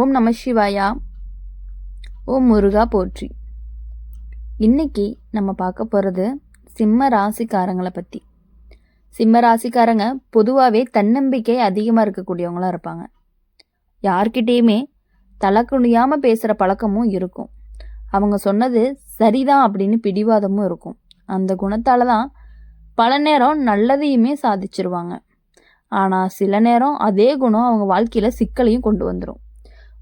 ஓம் நம சிவாயா. ஓம் முருகா போற்றி. இன்னைக்கு நம்ம பார்க்க போகிறது சிம்ம ராசிக்காரங்களை பற்றி. சிம்ம ராசிக்காரங்க பொதுவாகவே தன்னம்பிக்கை அதிகமாக இருக்கக்கூடியவங்களாக இருப்பாங்க. யார்கிட்டேயுமே தலை குனியாமல் பேசுகிற பழக்கமும் இருக்கும். அவங்க சொன்னது சரிதான் அப்படின்னு பிடிவாதமும் இருக்கும். அந்த குணத்தால் தான் பல நேரம் நல்லதையுமே சாதிச்சிருவாங்க. ஆனால் சில நேரம் அதே குணம் அவங்க வாழ்க்கையில் சிக்கலையும் கொண்டு வந்துடும்.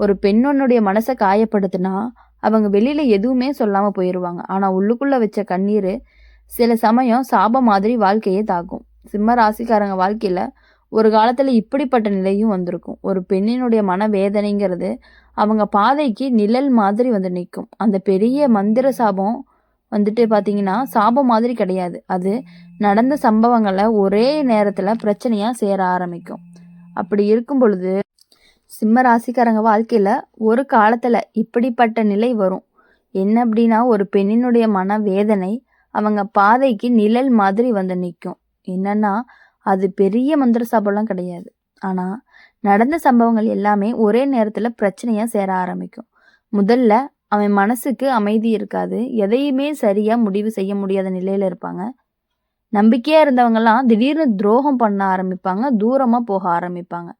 ஒரு பெண்ணொன்னுடைய மனசை காயப்படுத்தினா அவங்க வெளியில் எதுவுமே சொல்லாமல் போயிடுவாங்க. ஆனால் உள்ளுக்குள்ளே வச்ச கண்ணீர் சில சமயம் சாபம் மாதிரி வாழ்க்கையே தாக்கும். சிம்ம ராசிக்காரங்க வாழ்க்கையில் ஒரு காலத்தில் இப்படிப்பட்ட நிலையும் வந்திருக்கும். ஒரு பெண்ணினுடைய மனவேதனைங்கிறது அவங்க பாதைக்கு நிழல் மாதிரி வந்து நிற்கும். அந்த பெரிய மந்திர சாபம் பார்த்தீங்கன்னா சாபம் மாதிரி கிடையாது. அது நடந்த சம்பவங்களை ஒரே நேரத்தில் பிரச்சனையாக சேர ஆரம்பிக்கும். அப்படி இருக்கும் பொழுது சிம்ம ராசிக்காரங்க வாழ்க்கையில் ஒரு காலத்தில் இப்படிப்பட்ட நிலை வரும். என்ன அப்படின்னா, ஒரு பெண்ணினுடைய மனவேதனை அவங்க பாதைக்கு நிழல் மாதிரி வந்து நிற்கும். என்னன்னா, அது பெரிய மந்திர சாபம்லாம் கிடையாது. ஆனால் நடந்த சம்பவங்கள் எல்லாமே ஒரே நேரத்தில் பிரச்சனையாக சேர ஆரம்பிக்கும். முதல்ல அவன் மனசுக்கு அமைதி இருக்காது. எதையுமே சரியாக முடிவு செய்ய முடியாத நிலையில் இருப்பாங்க. நம்பிக்கையாக இருந்தவங்கெல்லாம் திடீர்னு துரோகம் பண்ண ஆரம்பிப்பாங்க. தூரமாக போக ஆரம்பிப்பாங்க.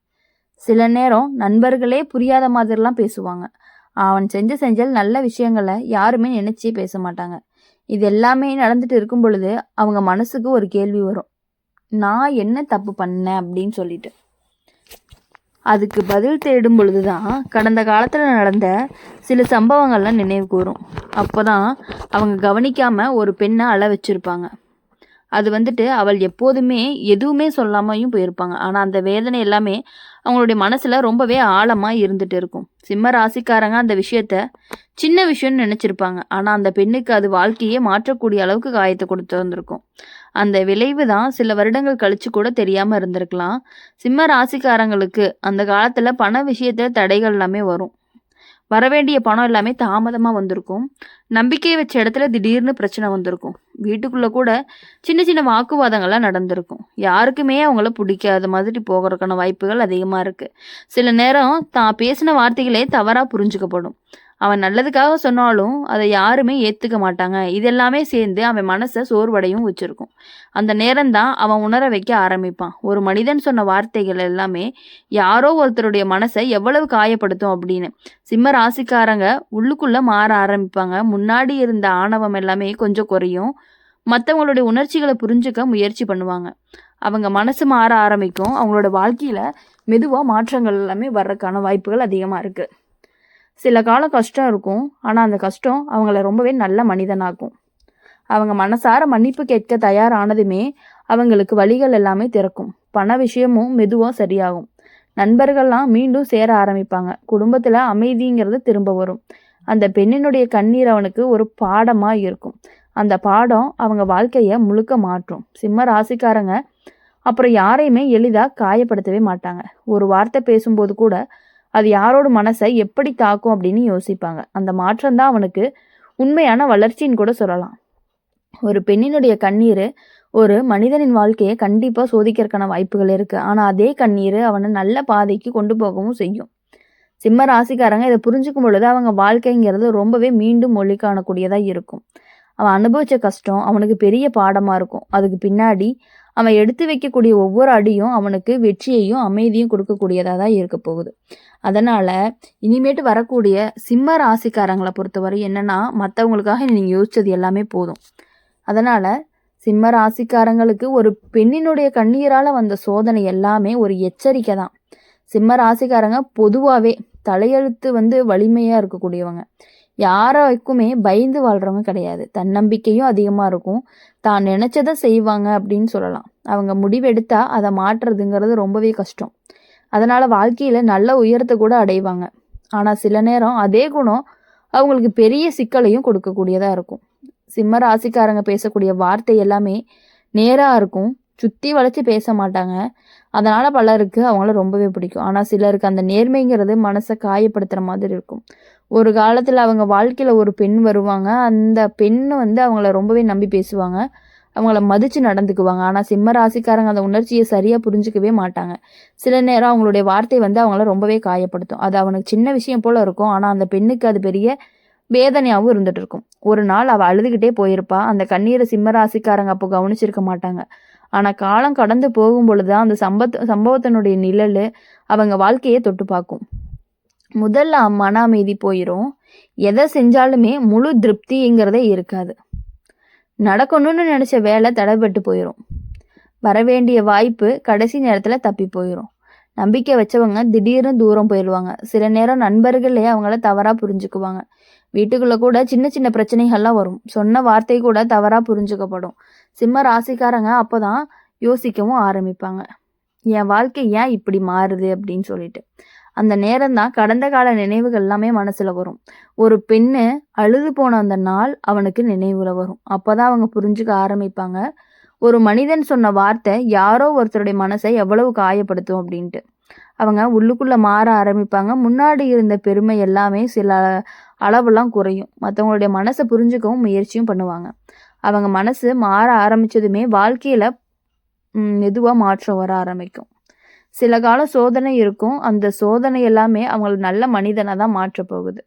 சில நேரம் நண்பர்களே புரியாத மாதிரிலாம் பேசுவாங்க. அவன் செஞ்சல் நல்ல விஷயங்களை யாருமே நினைச்சே பேச மாட்டாங்க. இது எல்லாமே நடந்துட்டு இருக்கும் பொழுது அவங்க மனசுக்கு ஒரு கேள்வி வரும், நான் என்ன தப்பு பண்ணேன் அப்படின்னு சொல்லிட்டு. அதுக்கு பதில் தேடும் பொழுதுதான் கடந்த காலத்தில் நடந்த சில சம்பவங்கள்லாம் நினைவுக்கு வரும். அப்போதான் அவங்க கவனிக்காம ஒரு பெண்ணை அழ வச்சிருப்பாங்க. அது அவள் எப்போதுமே எதுவுமே சொல்லாமையும் போயிருப்பாங்க. ஆனால் அந்த வேதனை எல்லாமே அவங்களுடைய மனசில் ரொம்பவே ஆழமாக இருந்துட்டு இருக்கும். சிம்ம ராசிக்காரங்க அந்த விஷயத்த சின்ன விஷயம்னு நினச்சிருப்பாங்க. ஆனால் அந்த பெண்ணுக்கு அது வாழ்க்கையே மாற்றக்கூடிய அளவுக்கு காயத்தை கொடுத்து வந்திருக்கும். அந்த விளைவு தான் சில வருடங்கள் கழிச்சு கூட தெரியாமல் இருந்திருக்கலாம். சிம்ம ராசிக்காரங்களுக்கு அந்த காலத்தில் பண விஷயத்தில் தடைகள் எல்லாமே வரும். வரவேண்டிய பணம் எல்லாமே தாமதமாக வந்திருக்கும். நம்பிக்கையை வச்ச இடத்துல திடீர்னு பிரச்சனை வந்திருக்கும். வீட்டுக்குள்ளே கூட சின்ன சின்ன வாக்குவாதங்கள்லாம் நடந்திருக்கும். யாருக்குமே அவங்கள பிடிக்காத மாதிரி போகிறதுக்கான வாய்ப்புகள் அதிகமாக இருக்குது. சில நேரம் தான் பேசின வார்த்தைகளே தவறாக புரிஞ்சுக்கப்படும். அவன் நல்லதுக்காக சொன்னாலும் அதை யாருமே ஏற்றுக்க மாட்டாங்க. இதெல்லாமே சேர்ந்து அவன் மனசை சோர்வடையும் வச்சுருக்கும். அந்த நேரம்தான் அவன் உணர வைக்க ஆரம்பிப்பான். ஒரு மனிதன் சொன்ன வார்த்தைகள் எல்லாமே யாரோ ஒருத்தருடைய மனசை எவ்வளவு காயப்படுத்தும் அப்படின்னு. சிம்ம ராசிக்காரங்க உள்ளுக்குள்ளே மாற ஆரம்பிப்பாங்க. முன்னாடி இருந்த ஆணவம் எல்லாமே கொஞ்சம் குறையும். மற்றவங்களுடைய உணர்ச்சிகளை புரிஞ்சுக்க முயற்சி பண்ணுவாங்க. அவங்க மனசு மாற ஆரம்பிக்கும். அவங்களோட வாழ்க்கையில் மெதுவாக மாற்றங்கள் எல்லாமே வர்றதுக்கான வாய்ப்புகள் அதிகமாக இருக்குது. சில காலம் கஷ்டம் இருக்கும். ஆனால் அந்த கஷ்டம் அவங்கள ரொம்பவே நல்ல மனிதனாக்கும். அவங்க மனசார மன்னிப்பு கேட்க தயாரானதுமே அவங்களுக்கு வழிகள் எல்லாமே திறக்கும். பண விஷயமும் மெதுவாக சரியாகும். நண்பர்கள்லாம் மீண்டும் சேர ஆரம்பிப்பாங்க. குடும்பத்தில் அமைதிங்கிறது திரும்ப வரும். அந்த பெண்ணினுடைய கண்ணீர் அவனுக்கு ஒரு பாடமாக இருக்கும். அந்த பாடம் அவங்க வாழ்க்கையை முழுக்க மாற்றும். சிம்ம ராசிக்காரங்க அப்புறம் யாரையுமே எளிதாக காயப்படுத்தவே மாட்டாங்க. ஒரு வார்த்தை பேசும்போது கூட அது யாரோட மனசை எப்படி தாக்கும் அப்படின்னு யோசிப்பாங்க. அந்த மாற்றம்தான் அவனுக்கு உண்மையான வளர்ச்சின்னு கூட சொல்லலாம். ஒரு பெண்ணினுடைய கண்ணீர் ஒரு மனிதனின் வாழ்க்கையை கண்டிப்பாக சோதிக்கிறதுக்கான வாய்ப்புகள் இருக்குது. ஆனால் அதே கண்ணீர் அவனை நல்ல பாதைக்கு கொண்டு போகவும் செய்யும். சிம்ம ராசிக்காரங்க இதை புரிஞ்சுக்கும் பொழுது அவங்க வாழ்க்கைங்கிறது ரொம்பவே மீண்டும் மொழி காணக்கூடியதாக இருக்கும். அவன் அனுபவித்த கஷ்டம் அவனுக்கு பெரிய பாடமாக இருக்கும். அதுக்கு பின்னாடி அவன் எடுத்து வைக்கக்கூடிய ஒவ்வொரு அடியும் அவனுக்கு வெற்றியையும் அமைதியும் கொடுக்கக்கூடியதாக தான் இருக்க போகுது. அதனால் இனிமேட்டு வரக்கூடிய சிம்ம ராசிக்காரங்களை பொறுத்தவரை என்னென்னா, மற்றவங்களுக்காக நீங்கள் யோசித்தது எல்லாமே போதும். அதனால் சிம்ம ராசிக்காரங்களுக்கு ஒரு பெண்ணினுடைய கண்ணீரால் வந்த சோதனை எல்லாமே ஒரு எச்சரிக்கை தான். சிம்ம ராசிக்காரங்க பொதுவாகவே தலையெழுத்து வலிமையாக இருக்கக்கூடியவங்க. யாருக்குமே பயந்து வாழ்கிறவங்க கிடையாது. தன்னம்பிக்கையும் அதிகமாக இருக்கும். தான் நினச்சதை செய்வாங்க அப்படின்னு சொல்லலாம். அவங்க முடிவெடுத்தா அதை மாற்றுறதுங்கிறது ரொம்பவே கஷ்டம். அதனால் வாழ்க்கையில் நல்ல உயரத்தை கூட அடைவாங்க. ஆனால் சில நேரம் அதே குணம் அவங்களுக்கு பெரிய சிக்கலையும் கொடுக்கக்கூடியதாக இருக்கும். சிம்ம ராசிக்காரங்க பேசக்கூடிய வார்த்தை எல்லாமே நேராக இருக்கும். சுற்றி வளைச்சி பேச மாட்டாங்க. அதனால் பலருக்கு அவங்கள ரொம்பவே பிடிக்கும். ஆனால் சிலருக்கு அந்த நேர்மைங்கிறது மனசை காயப்படுத்துகிற மாதிரி இருக்கும். ஒரு காலத்தில் அவங்க வாழ்க்கையில் ஒரு பெண் வருவாங்க. அந்த பெண் அவங்கள ரொம்பவே நம்பி பேசுவாங்க. அவங்கள மதித்து நடந்துக்குவாங்க. ஆனால் சிம்ம ராசிக்காரங்க அந்த உணர்ச்சியை சரியாக புரிஞ்சிக்கவே மாட்டாங்க. சில நேரம் அவங்களுடைய வார்த்தை அவங்கள ரொம்பவே காயப்படுத்தும். அது அவனுக்கு சின்ன விஷயம் போல் இருக்கும், ஆனால் அந்த பெண்ணுக்கு அது பெரிய வேதனையாகவும் இருந்துட்டு இருக்கும். ஒரு நாள் அவள் அழுதுகிட்டே போயிருப்பா. அந்த கண்ணீரை சிம்ம ராசிக்காரங்க அப்போ கவனிச்சிருக்க மாட்டாங்க. ஆனால் காலம் கடந்து போகும் பொழுதுதான் அந்த சம்பவத்தினுடைய நிழல் அவங்க வாழ்க்கையை தொட்டு பார்க்கும். முதல்ல மன அமைதி போயிடும். எதை செஞ்சாலுமே முழு திருப்திங்கிறதே இருக்காது. நடக்கணும்னு நினச்ச வேலை தடைபட்டு போயிடும். வரவேண்டிய வாய்ப்பு கடைசி நேரத்தில் தப்பி போயிடும். நம்பிக்கை வச்சவங்க திடீர்னு தூரம் போயிடுவாங்க. சில நேரம் நண்பர்களே அவங்கள தவறாக புரிஞ்சுக்குவாங்க. வீட்டுக்குள்ளே கூட சின்ன சின்ன பிரச்சனைகள்லாம் வரும். சொன்ன வார்த்தை கூட தவறாக புரிஞ்சுக்கப்படும். சிம்ம ராசிக்காரங்க அப்போ தான் யோசிக்கவும் ஆரம்பிப்பாங்க, என் வாழ்க்கை ஏன் இப்படி மாறுது அப்படின்னு சொல்லிட்டு. அந்த நேரம் தான் கடந்த கால நினைவுகள் எல்லாமே மனசில் வரும். ஒரு பெண்ணு அழுது போன அந்த நாள் அவனுக்கு நினைவுல வரும். அப்போ தான் அவங்க புரிஞ்சுக்க ஆரம்பிப்பாங்க, ஒரு மனிதன் சொன்ன வார்த்தை யாரோ ஒருத்தருடைய மனசை எவ்வளவு காயப்படுத்தும் அப்படின்ட்டு. அவங்க உள்ளுக்குள்ளே மாற ஆரம்பிப்பாங்க. முன்னாடி இருந்த பெருமை எல்லாமே சில அளவுலாம் குறையும். மற்றவங்களுடைய மனசை புரிஞ்சுக்கவும் முயற்சியும் பண்ணுவாங்க. அவங்க மனசு மாற ஆரம்பித்ததுமே வாழ்க்கையில் மெதுவாக மாற்றம் வர ஆரம்பிக்கும். சில கால சோதனை இருக்கும். அந்த சோதனை எல்லாமே அவங்களுக்கு நல்ல மனிதனாக தான் மாற்ற போகுது.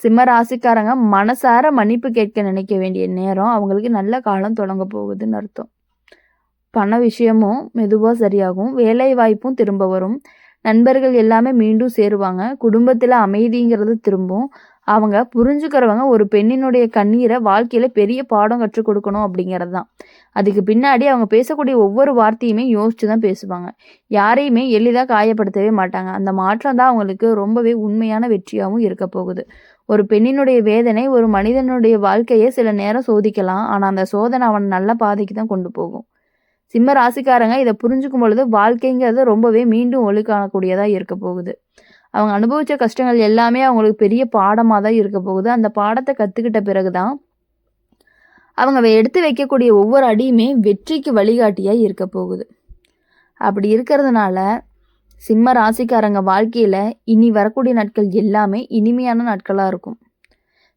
சிம்ம ராசிக்காரங்க மனசார மன்னிப்பு கேட்க நினைக்க வேண்டிய நேரம் அவங்களுக்கு நல்ல காலம் தொடங்க போகுதுன்னு அர்த்தம். பண விஷயமும் மெதுவாக சரியாகும். வேலை வாய்ப்பும் திரும்ப வரும். நண்பர்கள் எல்லாமே மீண்டும் சேருவாங்க. குடும்பத்தில் அமைதிங்கிறது திரும்பும். அவங்க புரிஞ்சுக்கிறவங்க ஒரு பெண்ணினுடைய கண்ணீரை வாழ்க்கையில் பெரிய பாடம் கற்றுக் கொடுக்கணும் அப்படிங்கிறது தான். அதுக்கு பின்னாடி அவங்க பேசக்கூடிய ஒவ்வொரு வார்த்தையுமே யோசிச்சு தான் பேசுவாங்க. யாரையுமே எளிதாக காயப்படுத்தவே மாட்டாங்க. அந்த மாற்றம் தான் அவங்களுக்கு ரொம்பவே உண்மையான வெற்றியாகவும் இருக்க போகுது. ஒரு பெண்ணினுடைய வேதனை ஒரு மனிதனுடைய வாழ்க்கையை சில நேரம் சோதிக்கலாம். ஆனால் அந்த சோதனை அவன் நல்ல பாதைக்கு தான் கொண்டு போகும். சிம்ம ராசிக்காரங்க இதை புரிஞ்சுக்கும் பொழுது வாழ்க்கைங்கிறது ரொம்பவே மீண்டும் ஒளி காணக்கூடியதாக இருக்க போகுது. அவங்க அனுபவித்த கஷ்டங்கள் எல்லாமே அவங்களுக்கு பெரிய பாடமாக தான் இருக்க போகுது. அந்த பாடத்தை கற்றுக்கிட்ட பிறகு தான் அவங்க எடுத்து வைக்கக்கூடிய ஒவ்வொரு அடியுமே வெற்றிக்கு வழிகாட்டியாக இருக்க போகுது. அப்படி இருக்கிறதுனால சிம்ம ராசிக்காரங்க வாழ்க்கையில் இனி வரக்கூடிய நாட்கள் எல்லாமே இனிமையான நாட்களாக இருக்கும்.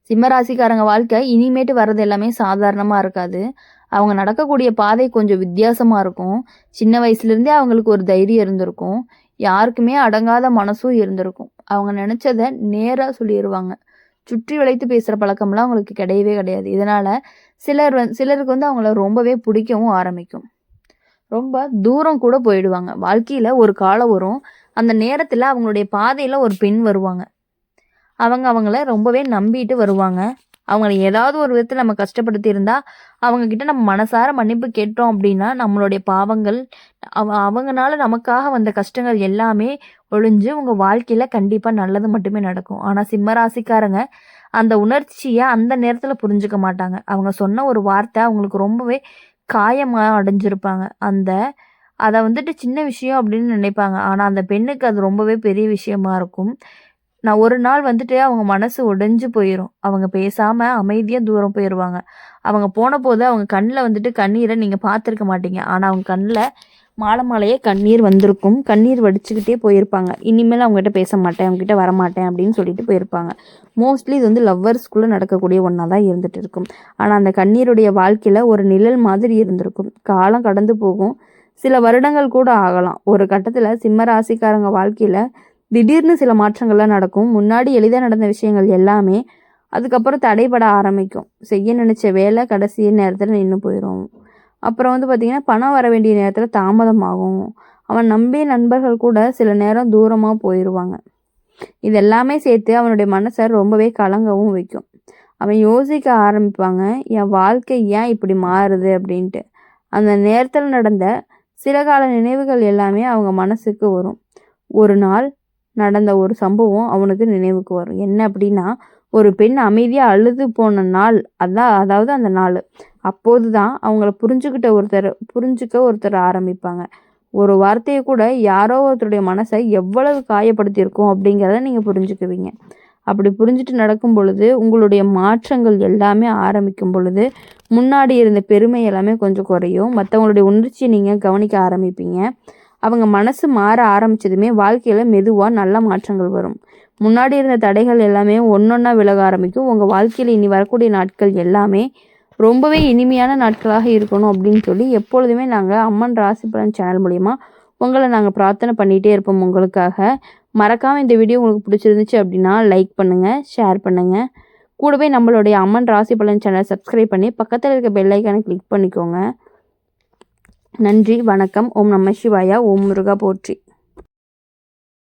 சிம்ம ராசிக்காரங்க வாழ்க்கை இனிமேட்டு வர்றது எல்லாமே சாதாரணமாக இருக்காது. அவங்க நடக்கக்கூடிய பாதை கொஞ்சம் வித்தியாசமாக இருக்கும். சின்ன வயசுலேருந்தே அவங்களுக்கு ஒரு தைரியம் இருந்திருக்கும். யாருக்குமே அடங்காத மனசும் இருந்திருக்கும். அவங்க நினச்சதை நேராக சொல்லிடுவாங்க. சுற்றி வளைத்து பேசுகிற பழக்கம்லாம் அவங்களுக்கு கிடையவே கிடையாது. இதனால் சிலருக்கு அவங்கள ரொம்பவே பிடிக்கவும் ஆரம்பிக்கும். ரொம்ப தூரம் கூட போயிடுவாங்க. வாழ்க்கையில் ஒரு காலம் வரும். அந்த நேரத்தில் அவங்களுடைய பாதையில் ஒரு பெண் வருவாங்க. அவங்கள ரொம்பவே நம்பிட்டு வருவாங்க. அவங்கள ஏதாவது ஒரு விதத்தில் நம்ம கஷ்டப்படுத்தி இருந்தால் அவங்கக்கிட்ட நம்ம மனசார மன்னிப்பு கேட்டோம் அப்படின்னா நம்மளுடைய பாவங்கள் அவங்கனால நமக்காக வந்த கஷ்டங்கள் எல்லாமே ஒழிஞ்சு உங்கள் வாழ்க்கையில் கண்டிப்பாக நல்லது மட்டுமே நடக்கும். ஆனால் சிம்மராசிக்காரங்க அந்த உணர்ச்சியை அந்த நேரத்தில் புரிஞ்சுக்க மாட்டாங்க. அவங்க சொன்ன ஒரு வார்த்தை அவங்களுக்கு ரொம்பவே காயமாக அடைஞ்சிருப்பாங்க. அதை சின்ன விஷயம் அப்படின்னு நினைப்பாங்க. ஆனால் அந்த பெண்ணுக்கு அது ரொம்பவே பெரிய விஷயமா இருக்கும். நான் ஒரு நாள் அவங்க மனசு உடைஞ்சு போயிடும். அவங்க பேசாமல் அமைதியாக தூரம் போயிடுவாங்க. அவங்க போன போது அவங்க கண்ணில் கண்ணீரை நீங்கள் பார்த்துருக்க மாட்டீங்க. ஆனால் அவங்க கண்ணில் மாலையே கண்ணீர் வந்திருக்கும். கண்ணீர் வடிச்சுக்கிட்டே போயிருப்பாங்க. இனிமேல் அவங்ககிட்ட பேச மாட்டேன், அவங்ககிட்ட வரமாட்டேன் அப்படின்னு சொல்லிட்டு போயிருப்பாங்க. மோஸ்ட்லி இது லவ்வர்ஸ்குள்ளே நடக்கக்கூடிய ஒன்றா தான் இருந்துகிட்டு இருக்கும். ஆனால் அந்த கண்ணீருடைய வாழ்க்கையில் ஒரு நிழல் மாதிரி இருந்திருக்கும். காலம் கடந்து போகும். சில வருடங்கள் கூட ஆகலாம். ஒரு கட்டத்தில் சிம்ம ராசிக்காரங்க வாழ்க்கையில் திடீர்னு சில மாற்றங்கள்லாம் நடக்கும். முன்னாடி எளிதாக நடந்த விஷயங்கள் எல்லாமே அதுக்கப்புறம் தடைபட ஆரம்பிக்கும். செய்ய நினச்ச வேலை கடைசி நேரத்தில் நின்று போயிடும். அப்புறம் பார்த்திங்கன்னா பணம் வர வேண்டிய நேரத்தில் தாமதமாகும். அவன் நம்பிய நண்பர்கள் கூட சில நேரம் தூரமாக போயிடுவாங்க. இதெல்லாமே சேர்த்து அவனுடைய மனசை ரொம்பவே கலங்கவும் வைக்கும். அவன் யோசிக்க ஆரம்பிப்பாங்க, என் வாழ்க்கை ஏன் இப்படி மாறுது அப்படின்ட்டு. அந்த நேரத்தில் நடந்த சில கால நினைவுகள் எல்லாமே அவங்க மனசுக்கு வரும். ஒரு நாள் நடந்த ஒரு சம்பவம் அவனுக்கு நினைவுக்கு வரும். என்ன அப்படின்னா, ஒரு பெண் அமைதியாக அழுது போன நாள். அதாவது அந்த நாள். அப்போது தான் அவங்கள புரிஞ்சுக்க ஒருத்தர் ஆரம்பிப்பாங்க. ஒரு வார்த்தையை கூட யாரோ ஒருத்தருடைய மனசை எவ்வளவு காயப்படுத்தியிருக்கோம் அப்படிங்கிறத நீங்கள் புரிஞ்சுக்குவீங்க. அப்படி புரிஞ்சுட்டு நடக்கும் பொழுது உங்களுடைய மாற்றங்கள் எல்லாமே ஆரம்பிக்கும் பொழுது முன்னாடி இருந்த பெருமை எல்லாமே கொஞ்சம் குறையும். மற்றவங்களுடைய உணர்ச்சியை நீங்கள் கவனிக்க ஆரம்பிப்பீங்க. அவங்க மனசு மாற ஆரம்பித்ததுமே வாழ்க்கையில் மெதுவாக நல்ல மாற்றங்கள் வரும். முன்னாடி இருந்த தடைகள் எல்லாமே ஒன்றொன்னா விலக ஆரம்பிக்கும். உங்கள் வாழ்க்கையில் இனி வரக்கூடிய நாட்கள் எல்லாமே ரொம்பவே இனிமையான நாட்களாக இருக்கணும் அப்படின்னு சொல்லி எப்பொழுதுமே நாங்கள் அம்மன் ராசி பலன் சேனல் மூலிமா உங்களை நாங்கள் பிரார்த்தனை பண்ணிகிட்டே இருப்போம் உங்களுக்காக. மறக்காமல் இந்த வீடியோ உங்களுக்கு பிடிச்சிருந்துச்சு அப்படின்னா லைக் பண்ணுங்கள், ஷேர் பண்ணுங்கள். கூடவே நம்மளுடைய அம்மன் ராசி பலன் சேனல் சப்ஸ்கிரைப் பண்ணி பக்கத்தில் இருக்க பெல் ஐக்கானை கிளிக் பண்ணிக்கோங்க. நன்றி, வணக்கம். ஓம் நம சிவாயா. ஓம் முருகா போற்றி.